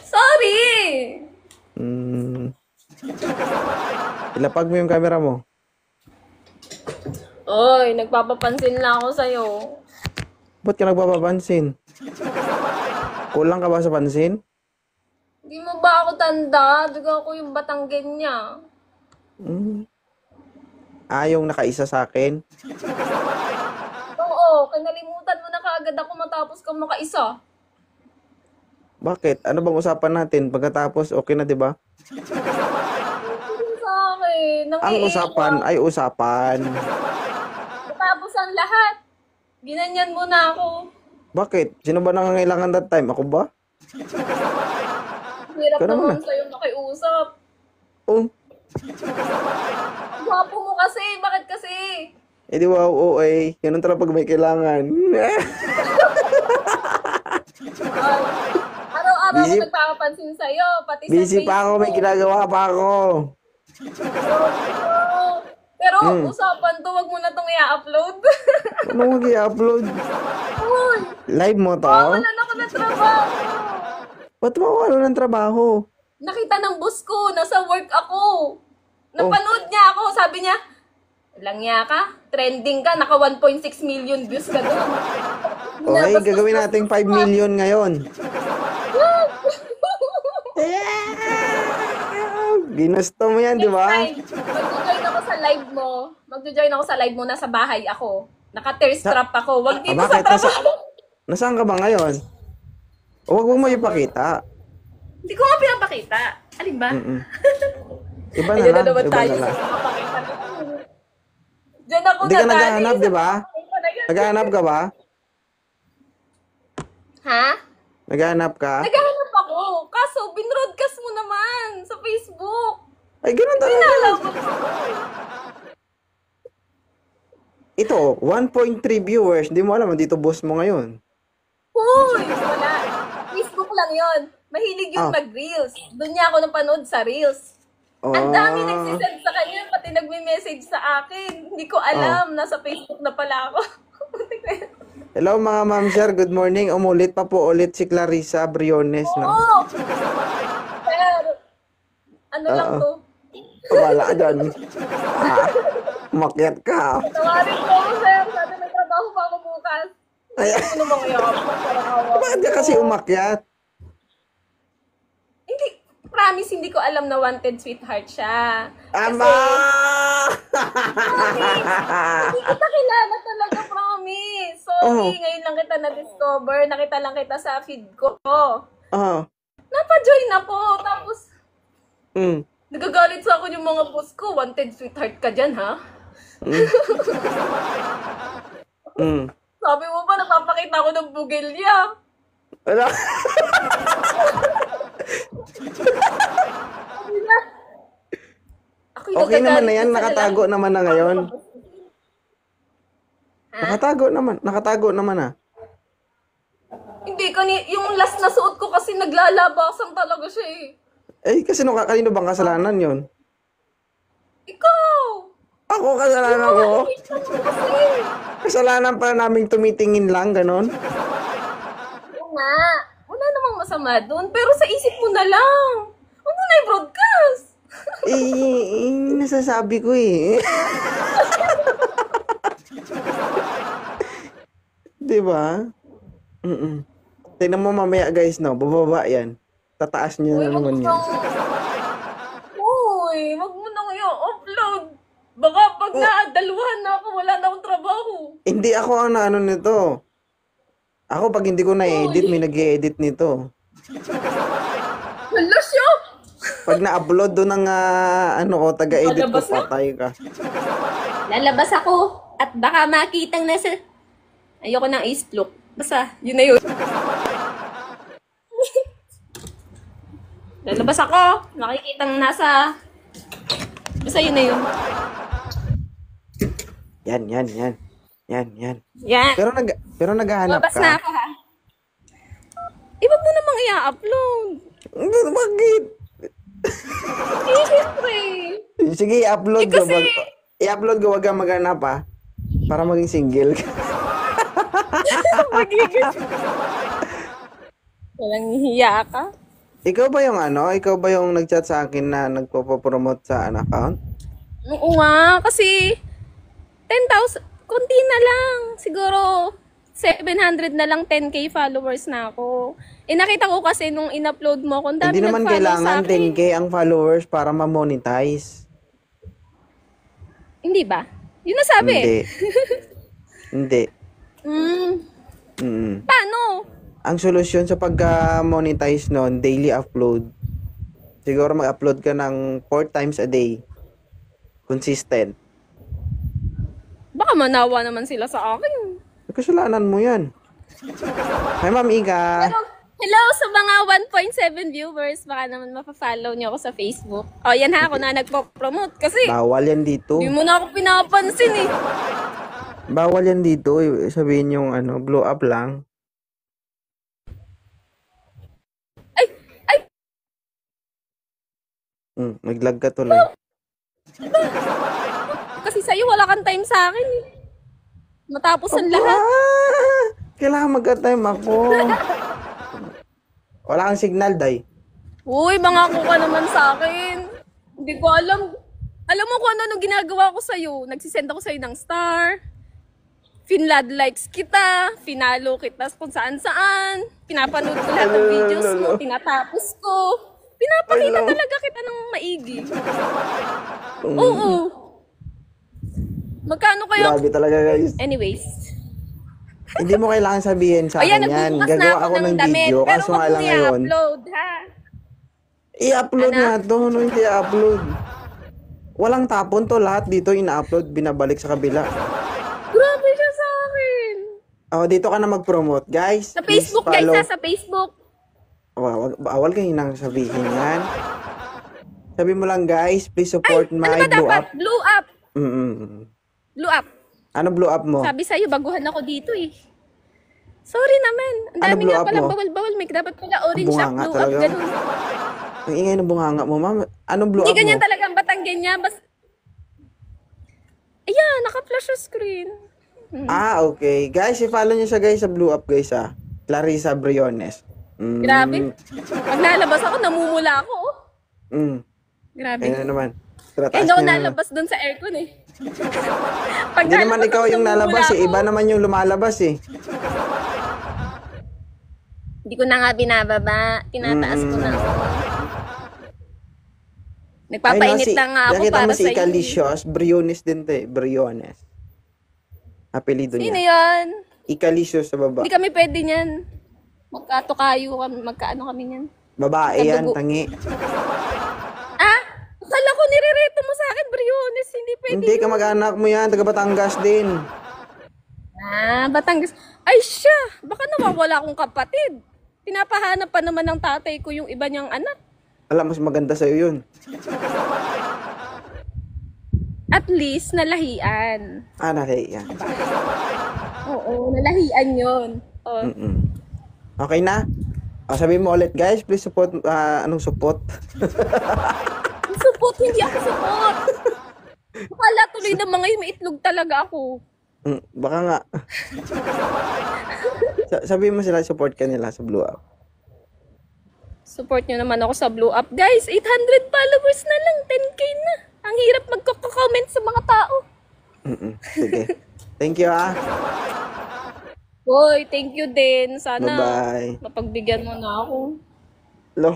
Sorry! Hmm. Ilapag mo yung camera mo. Oy, nagpapapansin lang ako sa'yo. Ba't ka nagpapapansin? Kulang ka ba sa pansin? Di mo ba ako tanda? Duga ako yung Batanggen niya. Hmm. Yung nakaisa sa akin. Oo, kinalimutan mo na kaagad ako matapos kang makaisa. Bakit? Ano bang usapan natin? Pagkatapos, okay na, di ba? Yun sa akin, nang Ang usapan iiyak. ay usapan. Matapos ang lahat. Ginanyan mo na ako. Bakit? Sino ba nangangailangan that time? Ako ba? Hirap Ikaw naman naman ah. sa'yo makiusap. Oh, Ang gwapo mo kasi, bakit kasi? edi wow, oo eh. Ganun talaga pag may kailangan. Ay, araw-araw ako busy, nagpapapansin sa'yo, pati sa busy pa ako, may Facebook. ginagawa pa ako. Pero Hmm. usapan to, wag mo na tong i-upload. Ano mag-i-upload? Uy, Live mo to? mawawalan ako ng trabaho. Ba't mawala ng trabaho? Nakita ng boss ko, nasa work ako. Oh, Napanood niya ako, sabi niya, langya ka, trending ka, naka 1.6 million views ka doon. okay, Binabastos gagawin bastos nating ko 5 pa. million ngayon. Ginusto mo yan, di Next ba? time, magjo-join ako sa live mo. Magjo-join ako sa live mo, nasa bahay ako. Naka-thirst Sa, trap ako. Wag dito sa bakit? trabaho. Nasaan ka ba ngayon? Huwag mo ipakita. Hindi ko nga pinapakita. Alin ba? Mm-mm. Iba na Ayun na lang, naman iba tayo na sa lang. pinapakita na yun. Diyan ako Hindi ka nadali naghahanap, sa di ba? pinapakita na yun. Naghahanap ka ba? Ha? Naghahanap ka? Naghahanap ako. Kaso, binroadcast mo naman sa Facebook. Ay, ganun Hindi talaga. nalaman ko. Ito, 1.3 viewers. Hindi mo alam, dito boss mo ngayon. Uy, wala. Facebook lang yon. Mahilig yun Ah, mag-reels. Doon niya ako napanood sa reels. Ang dami oh, nagsisend sa kanya, pati nagme-message sa akin. Hindi ko oh. alam, nasa Facebook na pala ako. Hello mga ma'am sir, good morning. Umulit pa po ulit si Clarissa Briones, no? Oo! Pero, ano lang Oo, to? wala ka dyan. Ah, umakyat ka. Tawarin ko ako, sir. Sabi may trabaho pa ako bukas. Ay, Ano bang iyakap? Parang awa bakit ka kasi mo. umakyat? Hindi, promise, hindi ko alam na wanted sweetheart siya. Kasi, Ama! hindi kita kilala talaga, promise. Sorry, Oh, ngayon lang kita na-discover. Nakita lang kita sa feed ko. oh, Napa-join na po. Tapos, mm, nagagalit sa akin yung mga boss ko. Wanted sweetheart ka dyan, ha? mm, mm. Sabi mo ba, napapakita ako ng bugelya? Wala. Sabi na, ako'y Okay naman nagagalit na yan, din sa nakatago lalaki. naman na ngayon. Ha? Nakatago naman ah. Hindi, yung last na suot ko kasi naglalabasan talaga siya eh. Eh, kasi kanino bang kasalanan yon? Ikaw! Ako kasalanan ko. Nakikita mo kasi. Kasalanan pala naming tumitingin lang, ganon. Oo nga. Wala namang masama doon. Pero sa isip mo na lang. Huwag mo na i-broadcast. Nasasabi ko eh. Di ba? Mm-mm. Tingnan mo mamaya guys, no? Bababa yan. Tataas niya Uy, na wag mo naman yan. nang... Uy, wag mo nang i-upload. Baka pag Oh, na-daluhan na ako, wala na akong trabaho. hindi ako ang ano nito. Ako pag hindi ko na-edit, Uy, may nag-edit nito. hala siya. Pag na-upload doon ng ano ko, taga-edit ko, Lalabas na. patay ka. Lalabas ako. At baka makitang nasa... Ayoko ng ace look. Basta, yun na yun. Lalabas ako. Makikitang nasa... Basta yun na yun. Yan, yan, yan. Yan, yan. Yan. Pero naghahanap Lumabas ka. na ako ha. Wag mo namang i-upload. Bakit? Eh, siyempre. Sige, Eh i-upload ko. kasi, I-upload ko, wag kang maghanap ha. Para maging single ka. magiging... Walang hiya ka. Ikaw ba yung Ikaw ba yung nag-chat sa akin na nagpo-promote sa account? Oo nga, kasi 10,000, konti na lang. Siguro 700 na lang 10k followers na ako. Eh nakita ko kasi nung in-upload mo, kung dami Hindi naman nag-follow sa kailangan akin. 10k ang followers para ma-monetize. Hindi ba? Yun nasabi. Hindi. Hindi. Hmm, Mm. paano? Ang solusyon sa pagka-monetize nun, daily upload. Siguro mag-upload ka ng 4 times a day. Consistent. Baka manawa naman sila sa akin. Kasalanan mo yan. Hi, Ma'am Ika. Pero, hello sa mga 1.7 viewers. Baka naman mapafollow niyo ako sa Facebook. O, yan ha, ako na nagpo-promote. Kasi, Bawal yan dito. hindi mo na ako pinapansin eh. Bawal yan dito. Sabihin yung blow up lang. Ay, ay, Naglag ka tuloy. kasi sa'yo wala kang time sa akin eh. Matapos ang lahat. Ah, kailangan mag-time ako. Wala kang signal, Day. Uy, mangako ka naman sa akin. Hindi ko alam. Alam mo kung ano ginagawa ko sa'yo. Nagsisend ako sa'yo ng star. Finlad likes kita. Finalo kita kung saan-saan. Pinapanood ko lahat ng videos mo. Tinatapos ko. Pinapakita Hello. talaga kita ng maigi. Oo. Magkano kaya? Grabe talaga, guys. Anyways. Hindi mo kailangan sabihin sa Ayan, akin yan. nagbubukas na Gagawa ako ako ng ng damit. video. Pero Kaso wag nga mo lang ngayon. i-upload, ha? I-upload Ano? nga to. No, hindi i-upload. Walang tapon to. Lahat dito ina-upload. Binabalik sa kabila. Grabe siya sa akin. Dito ka na mag-promote. Guys, Sa please Facebook, guys, follow. ha? Sa Facebook. Bawal kayo nang sabihin yan. Sabi mo lang, guys, please support Ano my ba blow dapat? up. Blue up. Blue up. Ano blow up mo? Sabi sa'yo, baguhan ako dito eh. Sorry naman. Ang Ano dami blue nga up palang mo? bawal-bawal. May dapat pala orange up, Bunganga blue up, talaga. ganun. Ang ingay ng bunganga mo, ma'am. Anong blow Hindi up mo? ganyan talaga ang batang ganyan. Ayan, naka-flash yung screen. Okay. Guys, i-follow nyo siya, guys, sa blow up, guys, ha. Clarissa Briones. Grabe. Pag nalabas ako, namumula ako. Oh. Grabe. Ayun na naman. Eh, hindi ako nalabas doon sa aircon eh. Pag Hindi naman nalabas ikaw ako, yung namumula nalabas, eh. ako. Iba naman yung lumalabas, eh. Hindi ko na nga binababa. Tinataas ko na. Nagpapainit lang nga ako nakita para mo si sa iyo. Icalicious, Briones din to, eh. Briones. Apelido Sino niya. yan? Icalicious sa baba. Hindi kami pwede niyan. Magkatukayo kami, magkaano kami niyan. Babae yan, Kadugo. tangi. Ah? Akala ko nirereto mo sa akin, Briones. Hindi pwede. Hindi ka mag-anak mo yan, taga Batangas din. Ah, Batangas. Ay, siya. Baka nawawala akong kapatid. Pinapahanap pa naman ng tatay ko yung iba niyang anak. Alam, mas maganda sa'yo yun. At least, nalahian. Nahi yan. Oo, nalahian yun. Oh. Okay na? Sabihin mo ulit, guys, please support, anong support? Support, hindi ako support. Akala tuloy na mga may itlog talaga ako. Baka nga. Sabihin mo sila, support ka nila sa Blue Up. Support nyo naman ako sa Blue Up. Guys, 800 followers na lang. 10k na. Ang hirap magko-comment sa mga tao. Sige. Thank you, Boy, thank you din. Sana Bye-bye. mapagbigyan mo na ako. Hello.